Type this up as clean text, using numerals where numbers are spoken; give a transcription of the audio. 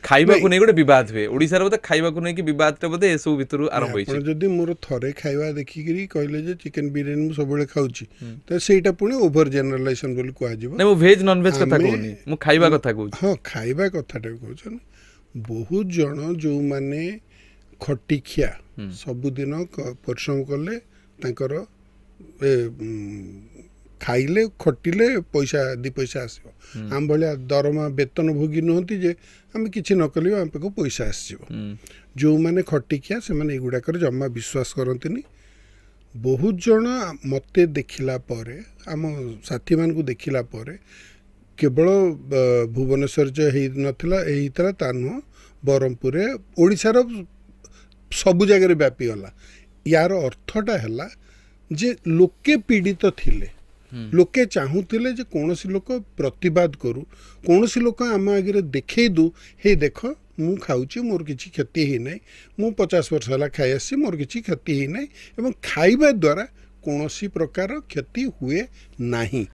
खाइबा को नहीं गोटे बद हुए ओडिसा बोधे खाइबा को नहीं कि बद बोधे ए सब भितर आरंभ होइछि जदि मोर थरे खाइबा देखिकरी कहले जे चिकन बिरियानी मु सबले खाउची त सेटा पुणी ओवर जनरलाइजेशन बोली कुआ जिवो नै मु वेज नॉन वेज कथा कहूनी मु खाइबा कथा कहू हां खाइबा कथाटा कहछन बहुत जण जो माने खटिखिया सबुदिन परिश्रम कले तांकर खाइले खटिले पैसा दी पैसा आसो आम भाया दरमा वेतन भोगी नुहति जे आम कि नकल आम पाक पैसा आसो जो मैंने खटिकिया से मैंने एगुड़ाक जमा विश्वास करती बहुत जन मत देखला आम साथी मान देखला केवल भुवनेश्वर जो होता ता नुह ब्रह्मपुर ओडिशार सबु जगह व्यापी गला यार अर्थटा है जे लोके पीड़ित थिले लोके चाहूले जे कौन सी लोक प्रतिवाद करू कौन सी लोक आम आगे देखे दू हे देख मु खाऊची मोर किसी क्षति ही नहीं मु 50 वर्ष है खाई आसी मोर किसी क्षति ही नहीं एवं खाइबा द्वारा कौन सी प्रकार क्षति हुए नहीं।